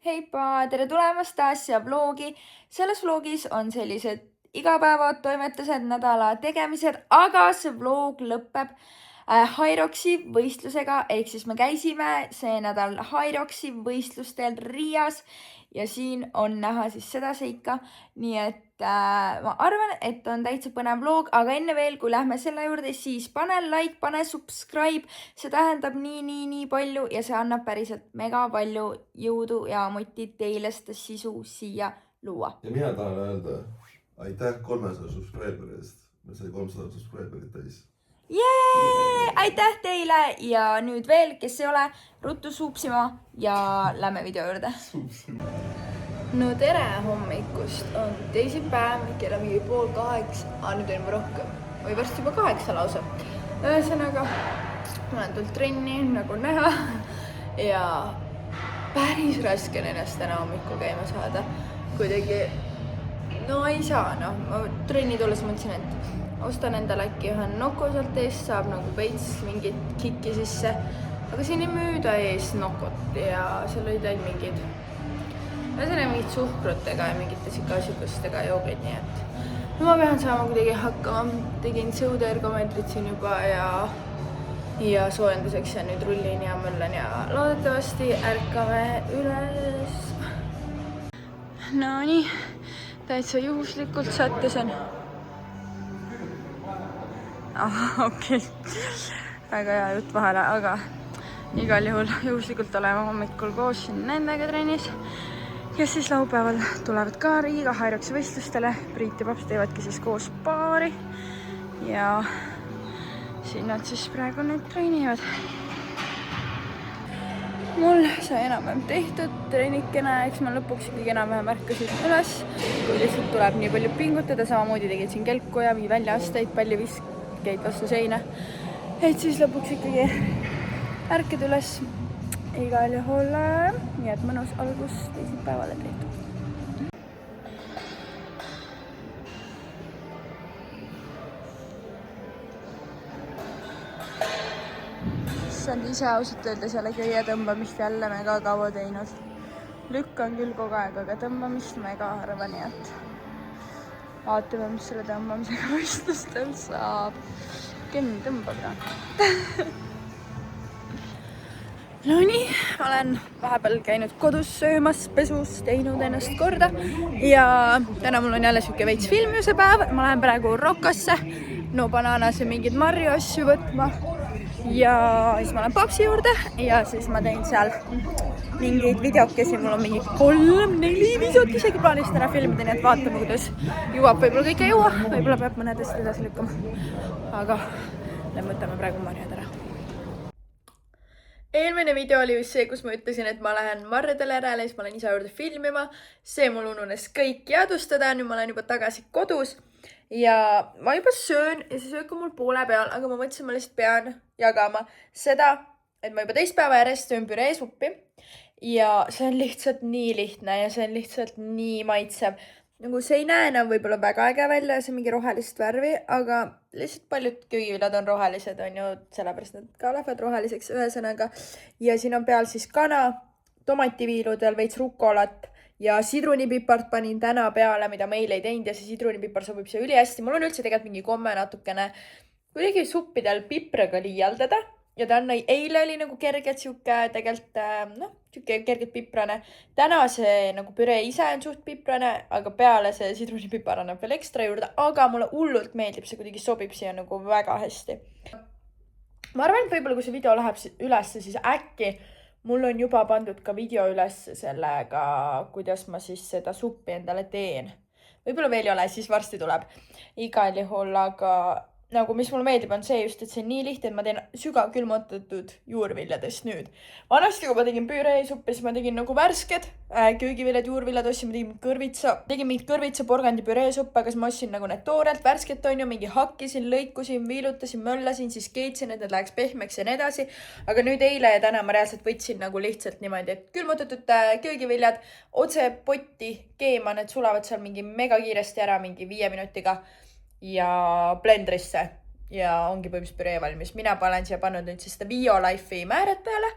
Heippa, tere tulemast taas siia vlogi. Selles vlogis on sellised igapäevad, toimetused, nädala tegemised, aga see vlog lõpeb Hyroxi võistlusega, ehk siis me käisime see nädal Hyroxi võistlustel Riias ja siin on näha siis seda seika. Nii et ma arvan, et on täitsa põnev vlog, aga enne veel, kui lähme selle juurde, siis pane like, pane subscribe. See tähendab nii palju ja see annab päriselt mega palju jõudu ja moti teile seda sisu siia luua. Ja mina tahan öelda aitäh 300 subscriberi eest. Me sai 300 subscriberit täis. Jee! Aitäh teile ja nüüd veel, kes ei ole, ruttu suupsima ja lähme video juurde. No tere hommikust, on teisipäev, kella 7:30, nüüd on juba rohkem või varsti juba 8 lausa. Ühesõnaga, ma olen tulnud trenni, nagu näha, ja päris raske on ennast täna hommikul käima saada. Kuidagi, no ei saa, ma trenni tulles mõtlesin, et ostan endale äkki ühe Noko sealt eest, saab nagu veits mingit kikki sisse, aga siin ei müüda ees Nokot ja seal olid ainult mingid mingid suhkrutega ja mingite sikasjukustega joogid, nii et ma pean saama kuidagi hakkama. Tegin sõudeergomeetrit siin juba ja soojenduseks ja nüüd rullin ja möllen ja loodetavasti ärkame üles. No nii, täitsa juhuslikult sattusin. Okei. Väga hea jutt vahele, aga igal juhul juhuslikult oleme hommikul koos siin nendega trennis. Ja siis laupäeval tulevad ka Riiga Hyroxi võistlustele. Priit ja Paps teevadki siis koos paari ja siin nad siis praegu nüüd treenivad. Mul sai enam-vähem tehtud treenikene, eks ma lõpuks ikkagi enam-vähem ärkasin üles, kui lihtsalt tuleb nii palju pingutada. Samamoodi tegid siin kelku ja mingi väljaasteid, palliviskeid vastu seina, et siis lõpuks ikkagi ärkad üles. Igal juhul, nii et mõnus algus teisipäevale tehtud. See on ise ausalt öeldes jälle köie tõmbamist jälle mega kaua teinud. Lükkan küll kogu aeg, aga tõmbamist mega harva, nii et vaatame, mis selle tõmbamisega võistlustel saab. Ken tõmbab ka. No nii, olen vahepeal käinud kodus söömas, pesus, teinud ennast korda ja täna mul on jälle siuke veits filmimise päev. Ma lähen praegu Rokasse, no bananas ja mingid marju asju võtma ja siis ma lähen Papsi juurde ja siis ma teen seal mingeid videokesi. Mul on mingi 3-4 videot isegi plaanis täna filmida, nii et vaatame, kuidas jõuab. Võib-olla kõik ei jõua, võib-olla peab mõnedest edasi lükkama, aga võtame praegu marjad ära. Eelmine video oli just see, kus ma ütlesin, et ma lähen marjadele järele ja siis ma lähen isa juurde filmima. See mul ununes kõik jäädustada, nüüd ma olen juba tagasi kodus ja ma juba söön ja see söök on mul poole peal, aga ma mõtlesin, ma lihtsalt pean jagama seda, et ma juba teist päeva järjest söön püreesuppi ja see on lihtsalt nii lihtne ja see on lihtsalt nii maitsev. Nagu see ei näe enam võib-olla väga äge välja, see mingi rohelist värvi, aga lihtsalt paljud köögiviljad on rohelised, on ju, sellepärast nad ka lähevad roheliseks ühesõnaga. Ja siin on peal siis kana, tomativiiludel veits rukolat ja sidrunipipart panin täna peale, mida meil ei teinud ja see sidrunipipar sobib siia ülihästi. Mul on üldse tegelikult mingi komme natukene kuidagi suppidel pipraga liialdada ja ta on, eile oli nagu kergelt siuke tegelikult, siuke kergelt piprane. Täna see nagu püree ise on suht piprane, aga peale see sidrunipipar annab veel ekstra juurde, aga mulle hullult meeldib, see kuidagi sobib siia nagu väga hästi. Ma arvan, et võib-olla kui see video läheb üles, siis äkki mul on juba pandud ka video üles sellega, kuidas ma siis seda suppi endale teen. Võib-olla veel ei ole, siis varsti tuleb. Igal juhul, aga nagu mis mulle meeldib on see just, et see on nii lihtne, et ma teen sügavkülmutatud juurviljadest nüüd. Vanasti, kui ma tegin püreesuppi, siis ma tegin nagu värsked köögiviljad, juurviljad, ostsin, tegin mingit kõrvitsa, porgandi püreesuppe, aga siis ma ostsin nagu need toorelt värsked on ju, mingi hakkisin, lõikusin, viilutasin, möllasin, siis keetsin, et need läheks pehmeks ja nii edasi. Aga nüüd eile ja täna ma reaalselt võtsin nagu lihtsalt niimoodi, et külmutatud köögiviljad otse potti keema, need sulavad seal mingi mega kiiresti ära, mingi 5 minutiga. Ja blendrisse ja ongi põhimõtteliselt püree valmis. Mina olen siia pannud nüüd siis seda Violife'i määret peale.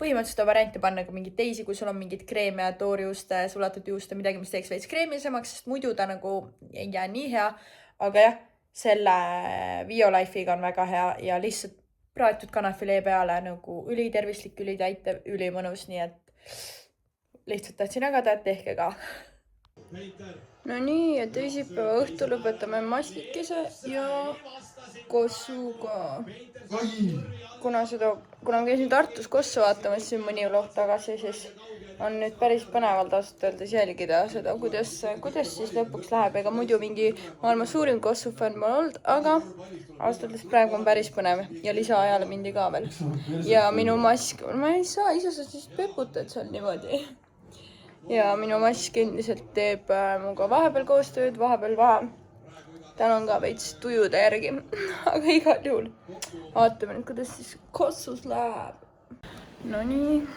põhimõtteliselt on variante panna ka mingeid teisi, kui sul on mingid kreeme, toorjuuste, sulatud juuste, midagi, mis teeks veits kreemisemaks, sest muidu ta nagu ei jää nii hea. Aga jah, selle Violife'iga on väga hea ja lihtsalt praetud kanafilee peale nagu ülitervislik, ülitäitev, ülimõnus, nii et lihtsalt tahtsin jagada, et tehke ka. No nii, ja teisipäeva õhtu lõpetame mastikese ja kossuga. Kuna ma käisin Tartus kossu vaatamas siin mõni vlog tagasi, siis on nüüd päris põnevalt ausalt öeldes jälgida seda, kuidas siis lõpuks läheb. Ega muidu mingi maailma suurim kossufänn ma olnud, aga ausalt öeldes praegu on päris põnev ja lisaajale mindi ka veel. Ja minu mask, ma ei saa ise sa siis peputad seal niimoodi. Ja minu mask endiselt teeb muga vahepeal koostööd, vahepeal vähem. Täna on ka veits tujude järgi, aga igal juhul. Vaatame nüüd, kuidas siis kossus läheb. No nii,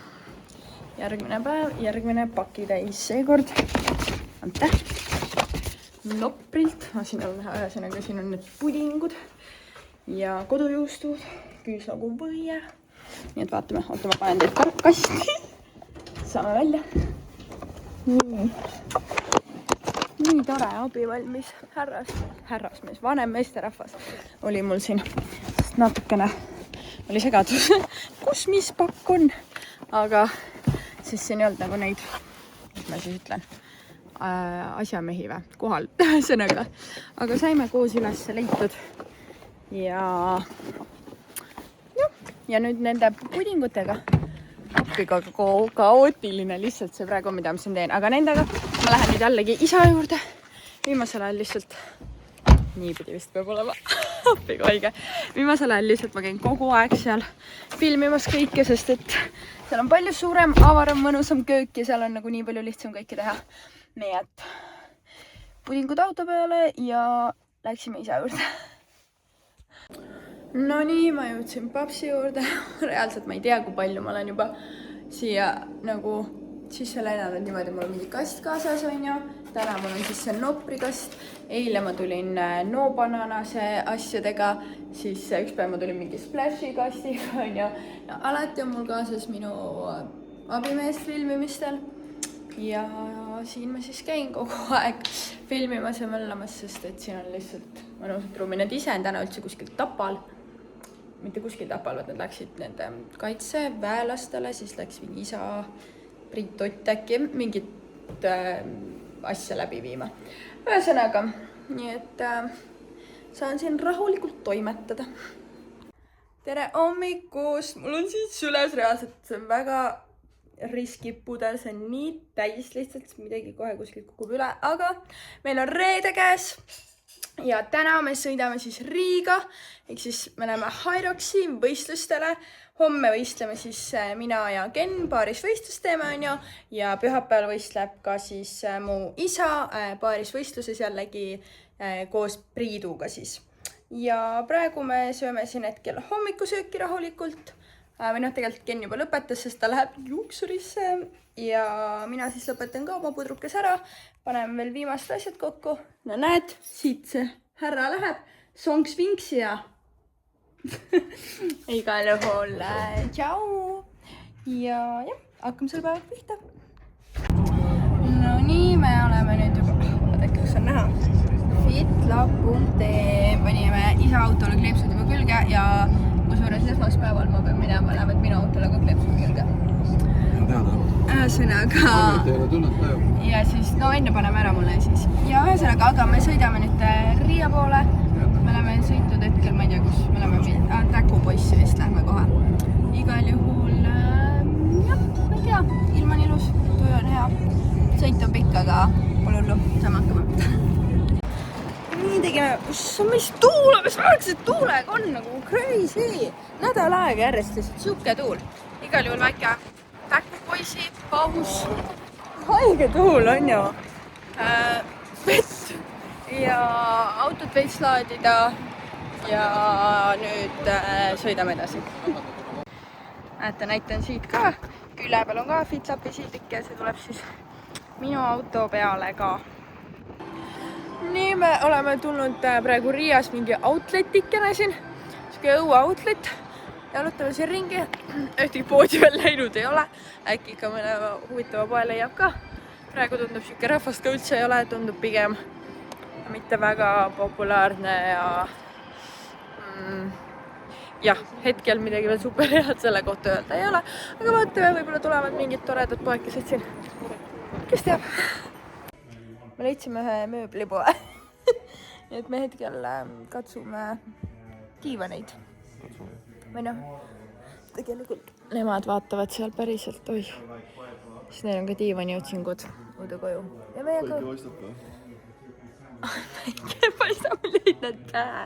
järgmine päev, järgmine pakitäis seekord. Ante. Noprilt. Siin on ühesõnaga, siin on need pudingud ja kodujuustud, küüslagu võie. Nii et vaatame, oota, ma panen teid karkasti. Saame välja. Nii tore, abivalmis härrasmees, vanem meesterahvas oli mul siin, sest natukene oli segadus, kus mis pakk on, aga siis siin ei olnud nagu neid, mis ma siis ütlen, asjamehi või kohal, sõnaga, aga saime koos üles leitud ja nüüd nende pudingutega appiga kaootiline lihtsalt see praegu, mida ma siin teen, aga nendega ma lähen nüüd jällegi isa juurde. Viimasel ajal lihtsalt, niipidi vist peab olema, appiga õige. Viimasel ajal lihtsalt ma käin kogu aeg seal filmimas kõike, sest et seal on palju suurem, avaram, mõnusam köök ja seal on nagu nii palju lihtsam kõike teha. Nii et pudingud auto peale ja läksime isa juurde. No nii, ma jõudsin papsi juurde. Reaalselt ma ei tea, kui palju ma olen juba siia nagu sisse läinud niimoodi. Mul on mingi kast kaasas, on ju. Täna mul on siis see noprikast. Eile ma tulin no-bananase asjadega. Siis üks päev ma tulin mingi splashi kastiga, on ju. Ja alati on mul kaasas minu abimees filmimistel. Ja siin ma siis käin kogu aeg filmimas ja möllamas, sest et siin on lihtsalt mõnusad ruumi. Need ise on täna üldse kuskilt Tapal. Mitte kuskil Tapal, vaid nad läksid nende kaitseväelastele, siis läks mingi isa Priit Ott äkki mingit asja läbi viima. Ühesõnaga, nii et saan siin rahulikult toimetada. Tere hommikust! Mul on siis süles reaalselt, see on väga riskipudel, see on nii täis lihtsalt, midagi kohe kuskilt kukub üle, aga meil on reede käes. Ja täna me sõidame siis Riiga, ehk siis me läheme Hyroxi võistlustele. Homme võistleme siis mina ja Ken paaris võistlust teeme, on ju. Ja pühapäeval võistleb ka siis mu isa paaris võistluses jällegi koos Priiduga siis. Ja praegu me sööme siin hetkel hommikusööki rahulikult. Või tegelikult Ken juba lõpetas, sest ta läheb juuksurisse. Ja mina siis lõpetan ka oma pudrukes ära. Paneme veel viimast asjad kokku. No näed, siit see härra läheb. Songs-vinks ja igal juhul tšau. Ja hakkame selle päeva pihta. No nii, me oleme nüüd juba, vaadake, kus on näha. Fitlab.ee panime isa autole kleepsud juba külge ja kusjuures esmaspäeval ma pean minema, lähevad minu autole ka kleepsud külge. Ühesõnaga, ja siis, no enne paneme ära mulle siis. Ja ühesõnaga, aga me sõidame nüüd Riia poole. Me oleme sõitnud hetkel, ma ei tea, kus me oleme Täkupoissi vist lähme kohe. Igal juhul, jah, ma ei tea, ilm on ilus, tuju on hea. Sõit on pikk, aga pole hullu, saame hakkama. Nii tegime, kus on meist tuule, mis märksid tuulega on nagu crazy. Nädal aega järjest lihtsalt siuke tuul. Igal juhul väike Täkupoisi paus. Haige tuul on ju. Vett ja autot veits laadida ja nüüd sõidame edasi. Näitan siit ka. Küle peal on ka Fitlapi sildik ja see tuleb siis minu auto peale ka. Nii me oleme tulnud praegu Riias mingi outletikene siin. Siuke õue outlet. jalutame siin ringi. Ühtegi poodi veel läinud ei ole. Äkki ikka mõne huvitava poe leiab ka. Praegu tundub siuke rahvast ka üldse ei ole, tundub pigem mitte väga populaarne ja hetkel midagi veel super head selle kohta öelda ei ole. Aga vaatame, võib-olla tulevad mingid toredad poekesed siin. Kes teab? Me leidsime ühe mööblipoe. Nii et me hetkel katsume diivaneid. Või noh, tegelikult nemad vaatavad seal päriselt, oih. Siis neil on ka diivani otsingud uude koju. Ja meiega... Päike paistab ka. Päike paistab, lõid nad pähe.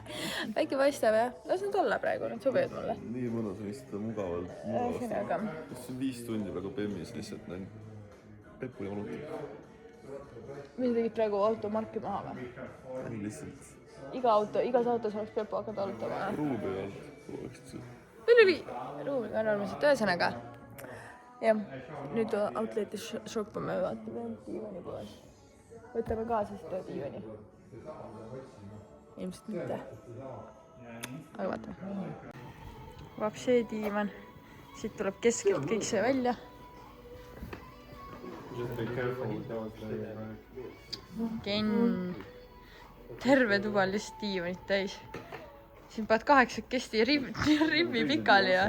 Päike paistab, jah. Las nad olla praegu, nad sobivad mulle. Nii mõnus on istuda mugavalt. Ühesõnaga. See on 5 tundi praegu Pemmis lihtsalt näin. Peppu ja valutab. Mis tegid praegu automarki maha või? Ei lihtsalt. Igas autos oleks Peppu hakanud valutama. Ruumi ei olnud. Meil oli ruumi ka normaalselt, ühesõnaga. Jah, nüüd outletis shoppame, vaatame diivani poes. Võtame kaasa seda diivani. Ilmselt mitte. Aga vaatame. Vapsee diivan. Siit tuleb keskelt kõik see välja. Ken. Terve tuba lihtsalt diivanit täis. Siin paned 8 ribbi pikali ja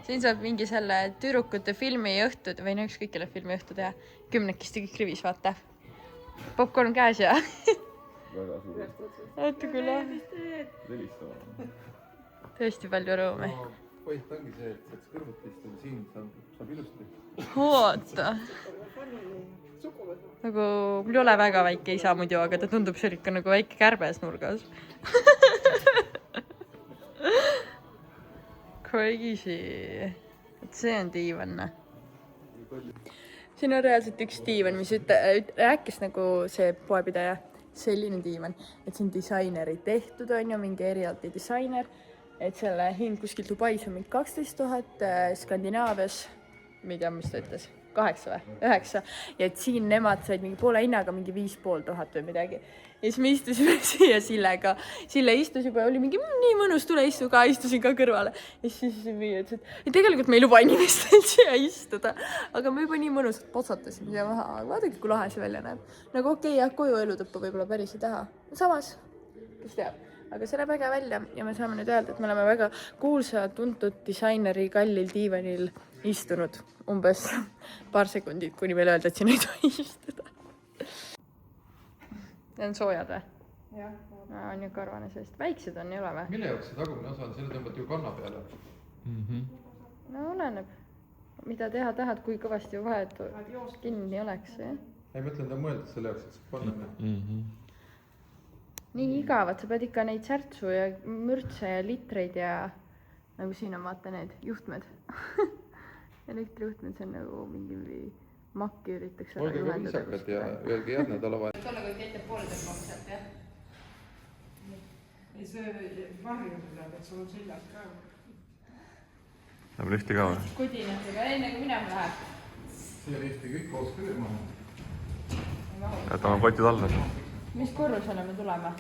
siin saab mingi selle tüdrukute filmi õhtud või no ükskõik kelle filmi õhtu teha. 10 kõik rivis, vaata. Popcorn käes ja. Väga suur. Vaata kui lahe. Tõesti palju rõõme. Point ongi see, et saaks kõrvuti istuda siin, saab ilusti. Oota. Nagu mul ei ole väga väike isa muidu, aga ta tundub seal ikka nagu väike kärbes nurgas. Crazy. Et see on diivan. Siin on reaalselt üks diivan, mis rääkis nagu see poepidaja. Selline diivan, et see on disaineri tehtud, on ju, mingi erialti disainer. Et selle hind kuskil Dubais on mingi 12 000, Skandinaavias, ma ei tea, mis ta ütles, 8 või 9. Ja et siin nemad said mingi poole hinnaga mingi 5500 või midagi. Ja siis me istusime siia Sillega. Sille istus juba, oli mingi nii mõnus, tule istu ka, istusin ka kõrvale. Ja siis ütles, et tegelikult me ei luba inimestel siia istuda. Aga me juba nii mõnusalt potsatasime siia maha. Vaadake, kui lahe see välja näeb. Nagu okei, jah, koju elutõppa võib-olla päris ei taha. Samas, kes teab. Aga see näeb väga välja ja me saame nüüd öelda, et me oleme väga kuulsa, tuntud disaineri kallil diivanil istunud umbes paar sekundit, kuni meil öelda, et siin ei tohi istuda. Need on soojad või? Jah. On ju karvane sellest. Väiksed on, ei ole või? Mille jaoks see tagumine osa on? Selle tõmbad ju kanna peale. No oleneb, mida teha tahad, kui kõvasti vahet kinni oleks. Ei mõtlen, ta on mõeldud selle jaoks, et saab panna. Nii igavad, sa pead ikka neid särtsu ja mürtse ja litreid ja nagu siin on vaata need juhtmed. Elektrijuhtmed, see on nagu mingi makki üritaks ära juhendada. Olge ka viisakad ja öelge jah nädala vahe. Tolle kui teete poole tõmbab sealt, jah? Ei see varju tuleb, et sul on seljas ka. Läheb lihti ka või? Kodinatega, enne kui minema läheb. Siia lihti kõik koos kõrma. Jätame kotid alla. Mis korrusele me tuleme?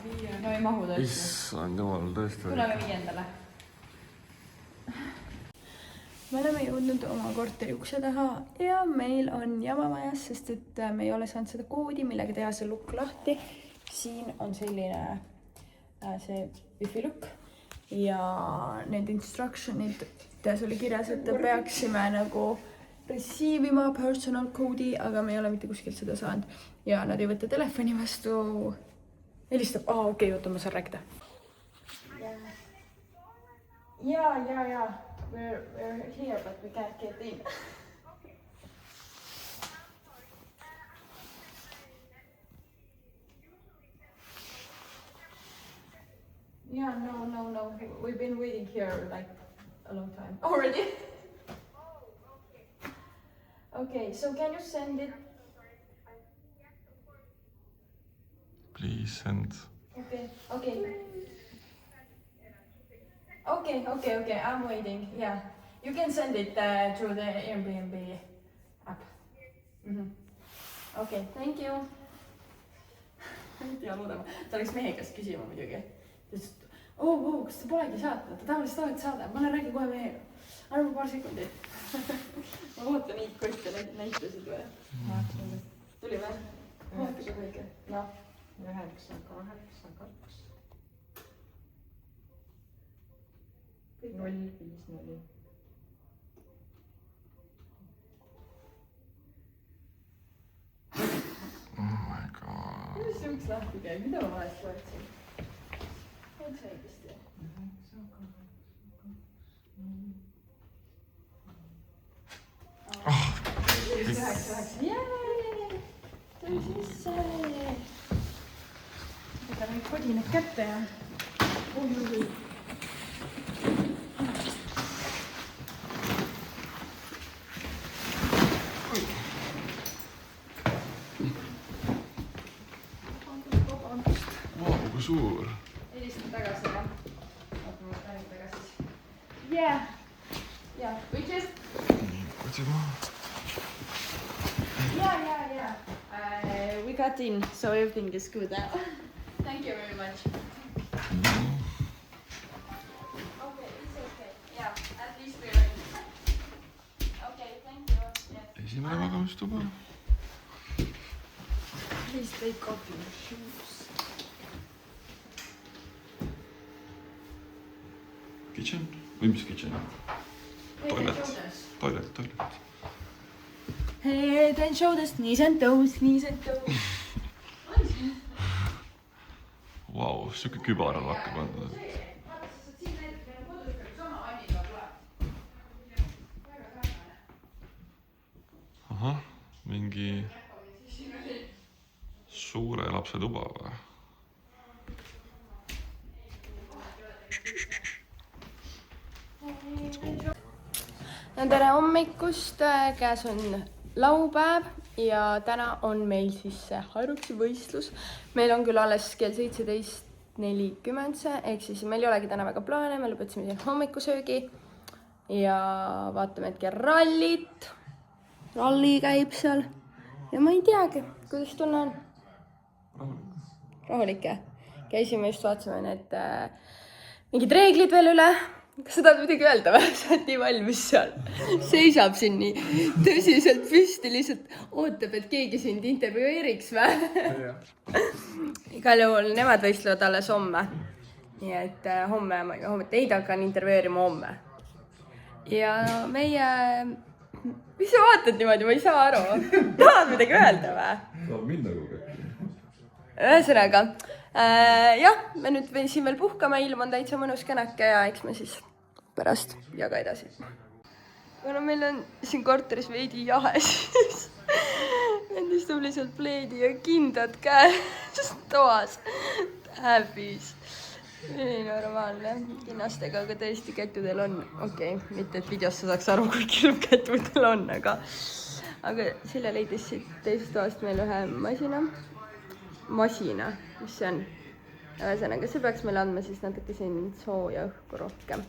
No ei mahu tõesti. Issand jumal, tõesti. Tuleme 5. Me oleme jõudnud oma korteri ukse taha ja meil on jama majas, sest et me ei ole saanud seda koodi, millega teha see lukk lahti. Siin on selline see wifi lukk ja need instructionid, teas oli kirjas, et peaksime nagu receivima personal koodi, aga me ei ole mitte kuskilt seda saanud. Ja nad ei võtta telefoni vastu. Helistab, okei, oota, ma saan rääkida. Ja. We're here, but we can't get in. Yeah, no. We've been waiting here like a long time already. Okay, so can you send it? Please send. Okay, I'm waiting, yeah. You can send it through the Airbnb app. Okay, thank you. Ta oleks mehe käest küsima muidugi. Kas ta polegi saatnud? Ta tavaliselt alati saadab. Ma räägi kohe meiega. Arva paar sekundit. Ma ootan neid kotte näitasid või? Tuli või? Ootage kõige. Noh. 982 050. Oh my god. Kuidas see uks lahti käib? Mida ma valesti võtsin? Oleks õigesti. Tuli sisse. Võta nüüd kodinad kätte ja... Oi. Vau, kui suur. Helistan tagasi, jah? Vaatame, ma lähen tagasi. Yeah. We just... Otsid maha. Yeah. We got in, so everything is good now. Thank you very much. Okay, it's okay. Yeah, at least we're in. Okay, thank you. Yeah. Esimene magamistuba. Please take off your shoes. Kitchen? Või mis kitchen? Toilet. Head and shoulders, knees and toes. Vau, siuke kübar on rakka pandud. Ahah, mingi suure lapse tuba või? No tere hommikust, käes on laupäev ja täna on meil siis see Haruksi võistlus. Meil on küll alles kell 17:40 see, ehk siis meil ei olegi täna väga plaane, me lõpetasime siin hommikusöögi ja vaatame hetke rallit. Ralli käib seal ja ma ei teagi, kuidas tunne on. Rahulik, jah? Käisime just, vaatasime need mingid reeglid veel üle. Kas sa tahad midagi öelda või? Sa oled nii valmis seal. Seisab siin nii tõsiselt püsti, lihtsalt ootab, et keegi sind intervjueeriks või? Igal juhul nemad võistlevad alles homme. Nii et homme teid hakkan intervjueerima homme. Ja meie... Mis sa vaatad niimoodi? Ma ei saa aru. Tahad midagi öelda või? Saab minna kogu aeg. Ühesõnaga, jah, me nüüd siin veel puhkame, ilm on täitsa mõnus känake ja eks me siis pärast jaga edasi. Kuna meil on siin korteris veidi jahe, siis end istub lihtsalt pleedi ja kindad käes toas. Häbis. Nii normaalne. Kinnastega, aga tõesti kättudel on. Okei, mitte et videos sa saaks aru, kui kilm kättudel on, aga Sille leidis siit teisest toast meil ühe masina, mis see on? Ühesõnaga, see peaks meile andma siis natuke siin sooja õhku rohkem.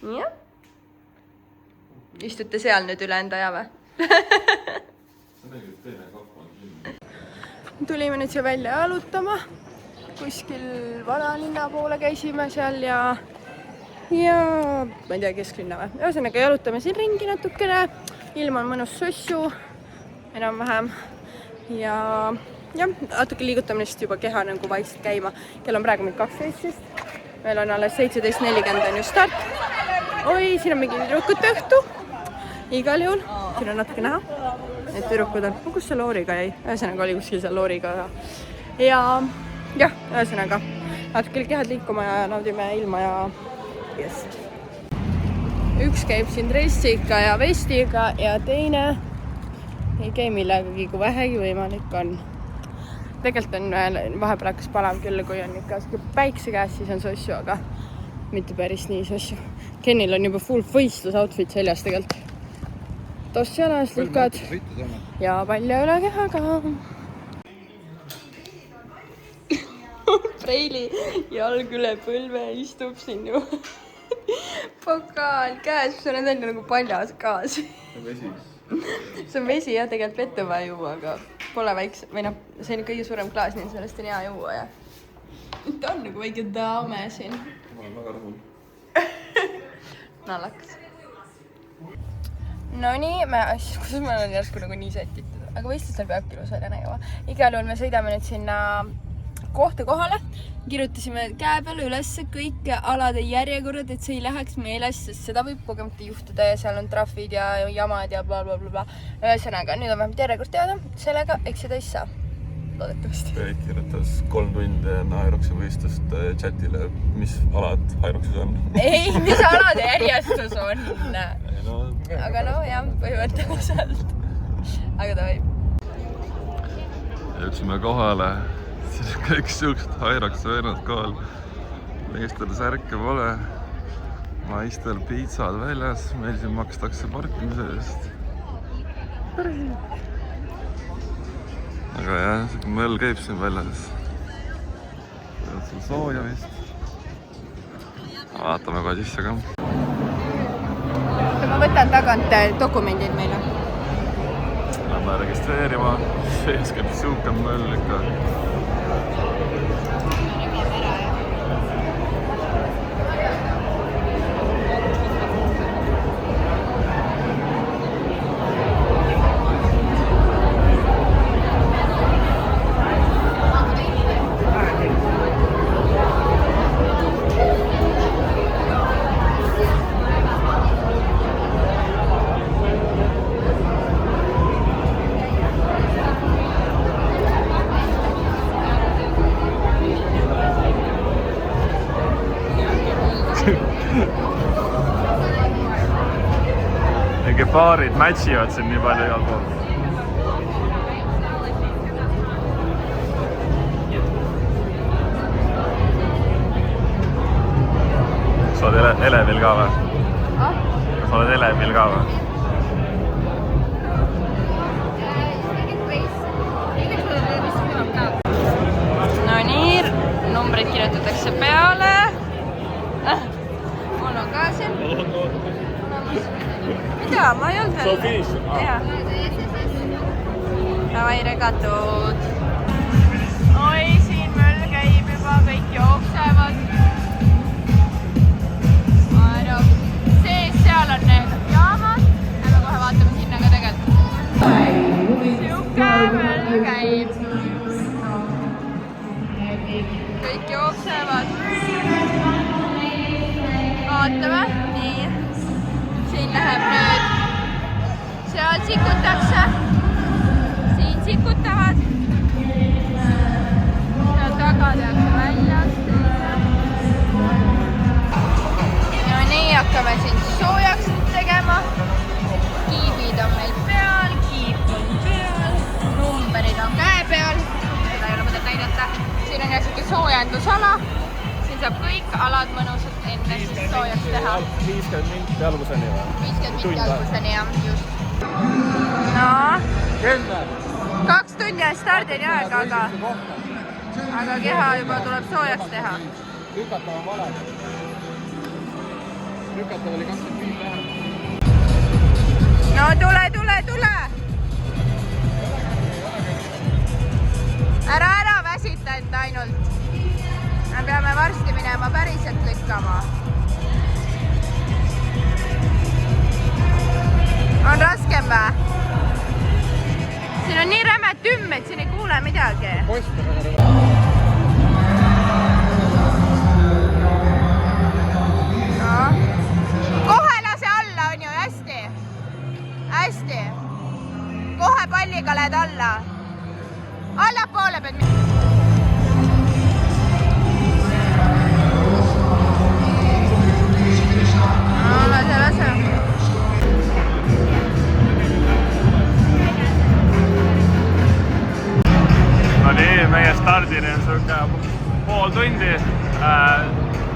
Jah. Istute seal nüüd üle enda aja või? Tulime nüüd siia välja jalutama. Kuskil vanalinna poole käisime seal ja ma ei tea, kesklinna või. Ühesõnaga, jalutame siin ringi natukene. Ilm on mõnus sossu, enam-vähem. Ja natuke liigutame lihtsalt juba keha nagu vaikselt käima. Kell on praegu 12. Meil on alles 17:40 on ju start. Oi, siin on mingi tüdrukute õhtu. Igal juhul. Siin on natuke näha. Need tüdrukud on. Kus see looriga jäi? Ühesõnaga oli kuskil seal looriga. Ja ühesõnaga. Natuke kehad liikuma ja naudime ilma ja yes. Üks käib siin dressiga ja vestiga ja teine ei käi millegagi, kui vähegi võimalik on. Tegelikult on vahepeal hakkas palav küll, kui on ikka päikse käes, siis on sossu, aga mitte päris nii sossu. Kenil on juba full võistlusoutfit seljas tegelikult. Toss jalas, lükad ja palja üle kehaga. Preili jalg üle põlve istub siin ju. Pokaal käes, see on endal nagu paljas kaas. See on vesi jah, tegelikult vette vaja juua, aga pole väikse, või noh, see on kõige suurem klaas, nii sellest on hea juua ja ta on nagu väike daame siin. Ma olen väga rahul. Nallakas. No nii, kuidas ma olen järsku nagu nii sätitud, aga võistlustel peabki ilus välja nägema. Igal juhul me sõidame nüüd sinna kohta kohale, kirjutasime käe peale üles kõik alade järjekorrad, et see ei läheks meeles, sest seda võib kogemata juhtuda ja seal on trahvid ja jamad ja blablabla. Ühesõnaga, nüüd on vähemalt järjekord teada, sellega eksida ei saa. Loodetavasti. Peet kirjutas 3 tundi enne Hyroxi võistlust chatile, mis alad Hyroxis on. Ei, mis alade järjestus on? No, aga no jah, põhimõtteliselt. Aga ta võib. Jõudsime kohale, siis kõik siuksed Hyroxi vennad kohal. Meestel särke pole. Naistel piitsad väljas, meil siin makstakse parkimise eest. Aga jah, siuke möll käib siin väljas. Sul sooja vist. Vaatame kohe sisse ka. Ma võtan tagant dokumendid meile. Lähme registreerima. Sees käib siuke möll ikka. Mingi paarid matchivad siin nii palju igal pool. Sa oled Elevil ka või? Sa oled Elevil ka või? No nii, numbrid kirjutatakse peale. Mul on ka siin. Mida? Ma ei olnud veel. So finish? Jah. Davai regatud. Oi, siin möll käib juba, kõik jooksevad. Seal on need jaamad, aga kohe vaatame sinna ka tegelikult. Siuke möll käib. Kõik jooksevad. Vaatame, nii. Siin läheb nüüd, seal sikutakse, siin sikutavad, seal taga tehakse väljast. No nii, hakkame siin soojaks tegema. Kiibid on meil peal, kiip on peal, numberid on käe peal, seda ei ole mõtet näidata. Siin on järsike soojendusala, siin saab kõik alad mõnusalt enne siis soojaks teha. 50 minti alguseni või? 50 minti alguseni, jah, just. No, 2 tundi on stardini aega, aga keha juba tuleb soojaks teha. Lükata on vale. Lükata oli 25 vähem. No tule! Ära väsita enda ainult. Me peame varsti minema päriselt lükkama. On raskem või? Siin on nii räme tümm, et siin ei kuule midagi. No. Kohe lase alla, on ju, hästi. Hästi. Kohe palliga lähed alla. Allapoole pead minema. Lase. No nii, meie stardini on siuke pool tundi.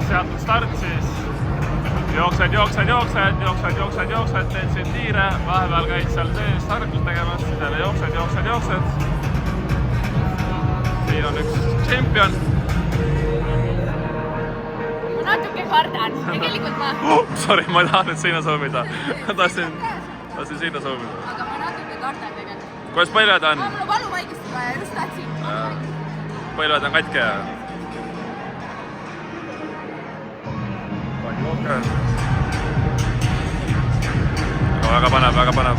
Seatud start siis. Jooksed, teed siin tiire, vahepeal käid seal sees harjutust tegemas, siis jälle jooksed. Siin on üks tšempion. Ma natuke kardan, tegelikult ma... Sorry, ma ei taha nüüd sinna soovida. Ma tahtsin sinna soovida. Aga ma natuke kardan tegelikult. Kuidas põlved on? Mul on valu vaigesti vaja, just tahtsin. Põlved on katke. Walker. Väga panev, väga panev.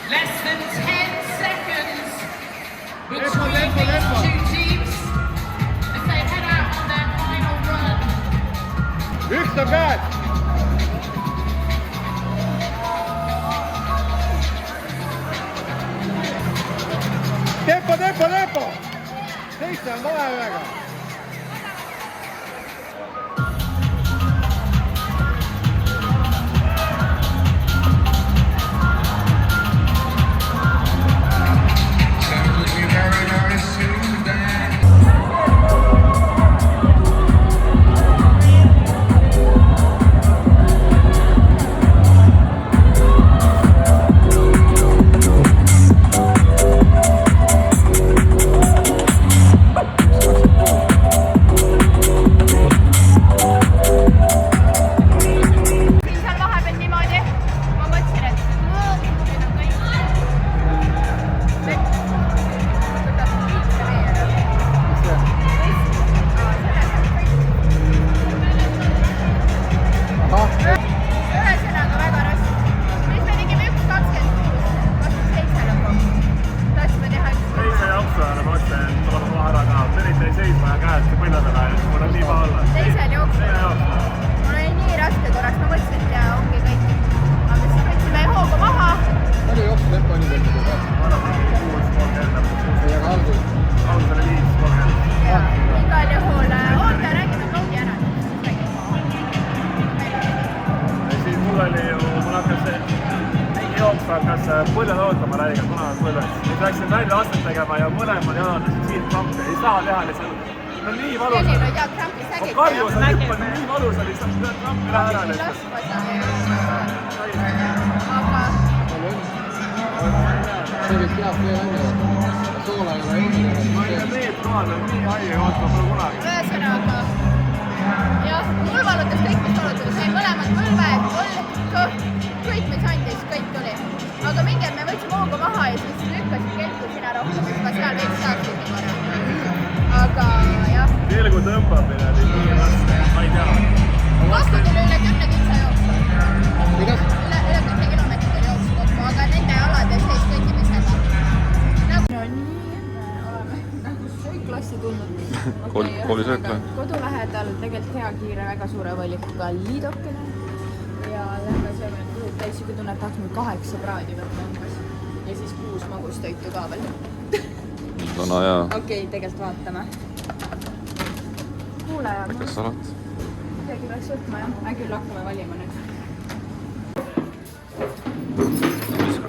Less than 10 seconds between these two teams as they head out on their final run. Üks on käes! Tempo, tempo, tempo! 7 on vahe ühega. Teisel jooksul. Mul oli nii raske korraks, ma mõtlesin, et ongi tempo nii tehtud? Aga algus? Algus oli 5:30. Igal juhul oota, räägime vlogi ära. Siis mul hakkas mingi jooks hakkas põllel ootama räiga, punased põlled. Siis läksin välja astet tegema ja mõlemal jaladasin siit krampi. Ei saa teha lihtsalt. No nii valus oli. Selline ja krampi sägid. Karjus on hüppel, nii valus oli, saab krampi lähe ära lihtsalt. Aga See võis peab veel enne. Soola ei ole enne. Ma ei tea, need kohal on nii haige ootma pole kunagi. ühesõnaga, jah, mul valutas kõik, mis valutas. Sain mõlemad põlve, kolm, kõht, kõik mis andis, kõik tuli. Aga mingil me võtsime hoogu maha ja siis lükkasid kelku sinna rohkem, siis ma seal veits saaksin nii korra. Aga jah. Kelgu tõmbamine oli nii raske, ma ei tea. Vastu tuli üle 10 kitsa jooksu. Kuidas? Üle 10 kilomeetri jooksu kokku, aga nende jalade sees kõndimisega. No nii, oleme nagu sööklassi tulnud. Koolisöök või? Kodu lähedal tegelikult hea kiire, väga suure valikuga liidokene. Ja lähme sööme need kõhud täis, kui tunned, tahaks meil 8 praadi võtta umbes. Ja siis 6 magustoitu ka veel. Vana hea. Okei, tegelikult vaatame. Kuule, Väikest salat. midagi peaks võtma jah. Me küll hakkame valima nüüd.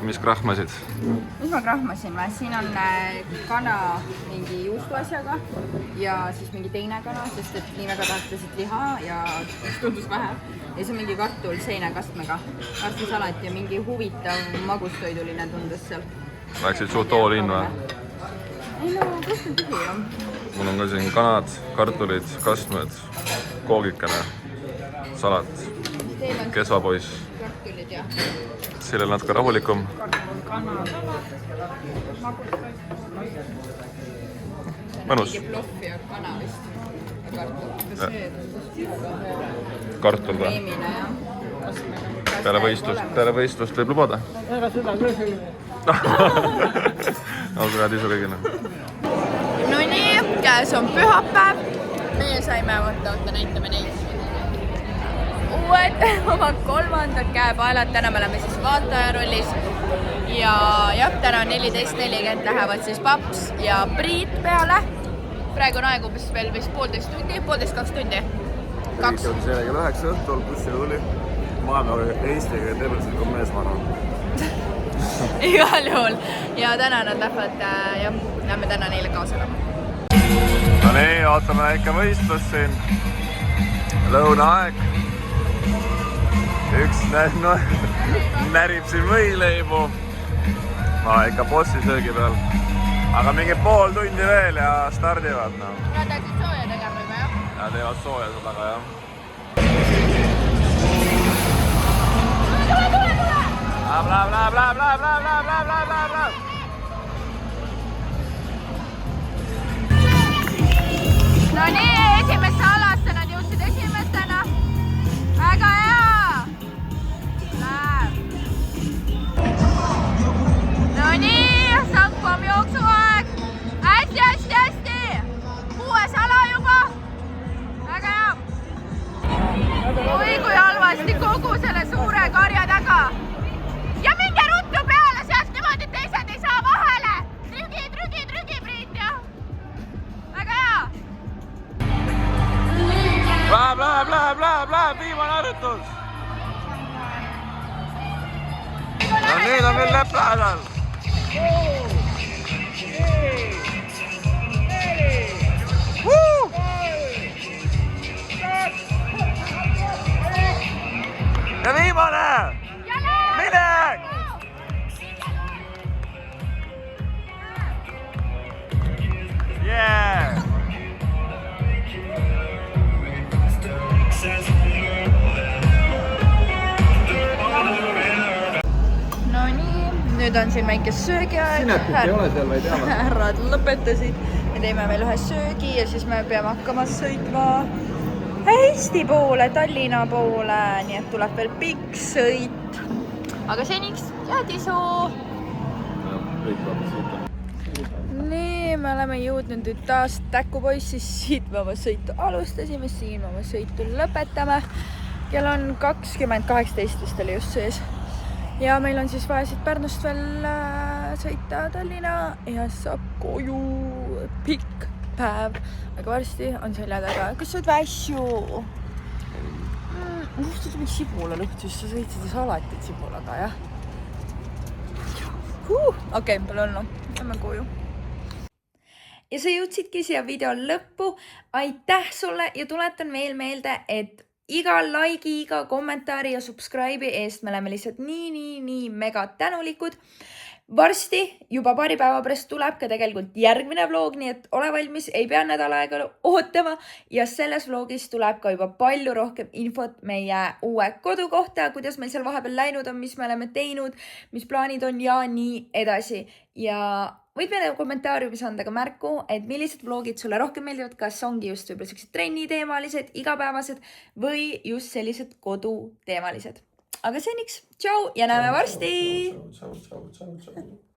Mis krahmasid? Mis ma krahmasin või? Siin on kana mingi juustuasjaga ja siis mingi teine kana, sest et nii väga tahtasid liha ja tundus vähe. Ja siis on mingi kartul seinekastmega, kartulisalat ja mingi huvitav magustoiduline tundus seal. Läksid suht all in või? Ei no, kust on tühi jah? Mul on ka siin kanad, kartulid, kastmed, koogikene, salat, Teil on kesvapoiss. kartulid ja Sellel natuke rahulikum. Mõnus. mingi ploff ja kana vist. Ja kartul. Kartul või? Kreemine jah. Peale võistlust võib lubada. Ega seda küll. Olgu head isu kõigile. No nii, käes on pühapäev. Meie saime, oota, näitame neid. Uued oma 3. käepaelad, täna me oleme siis vaataja rollis. Ja jah, täna 14:40 lähevad siis Paps ja Priit peale. Praegu on aeg umbes veel vist 1,5 tundi, 1,5–2 tundi. 2. See oli kell 9 õhtul, bussi tuli. Maailma Eesti kõige tervislikum mees, ma arvan. Igal juhul. Ja täna nad lähevad, jah, lähme täna neile kaasa elama. No nii, ootame ikka võistlust siin. Lõunaaeg. Üks närib siin võileibu. Ma ikka bossi söögi peal. Aga mingi pool tundi veel ja stardivad. No. Nad läksid sooja tegema juba, jah? Ja teevad sooja seda ka, jah. Bla, bla, bla, bla, bla, bla, bla, bla, bla, bla, bla. No nii, esimesse alasse nad jõudsid esimestena. Väga hea! Läheb. No nii, Sankvam jooksuaeg. Hästi, hästi, hästi! 6. ala juba. Väga hea. Oi, kui halvasti kogu selle suure karja taga. Ja minge ruttu peale, sealt niimoodi teised ei saa vahele. Trügi, Priit, jah. Väga hea. Bla, bla, bla, bla, bla, viimane harjutus. No nüüd on veel lepp lähedal. Ja viimane! Minek! Yeah! No nii, nüüd on siin väike söögiaeg. Sinepit ei ole seal, vaid jäävad. Härrad lõpetasid. Me teeme veel ühe söögi ja siis me peame hakkama sõitma Eesti poole, Tallinna poole. Nii et tuleb veel pikk sõit. Aga seniks jäädisu! Nii, me oleme jõudnud nüüd taas Täkupoissis. Siit me oma sõitu alustasime, siin me oma sõitu lõpetame. Kell on 20:18 vist oli just sees. ja meil on siis vaja siit Pärnust veel sõita Tallinna ja saab koju. Pikk päev, aga varsti on selja taga. Kas sa oled väsju? Luhtus mingi sibula lõhtus, sa sõitsid ja sa alati sibulaga, jah? Okei, pole olnu. Lähme koju. Ja sa jõudsidki siia video lõppu. Aitäh sulle ja tuletan veel meelde, et iga like'i, iga kommentaari ja subscribe'i eest me oleme lihtsalt nii mega tänulikud. Varsti juba paari päeva pärast tuleb ka tegelikult järgmine vlog, nii et ole valmis, ei pea nädal aega ootama. Ja selles vlogis tuleb ka juba palju rohkem infot meie uue kodu kohta, kuidas meil seal vahepeal läinud on, mis me oleme teinud, mis plaanid on ja nii edasi. Ja võid meile kommentaariumis anda ka märku, et millised vlogid sulle rohkem meeldivad, kas ongi just võib-olla sellised trenniteemalised, igapäevased või just sellised koduteemalised. Aga seniks, tšau ja näeme varsti! Tšau.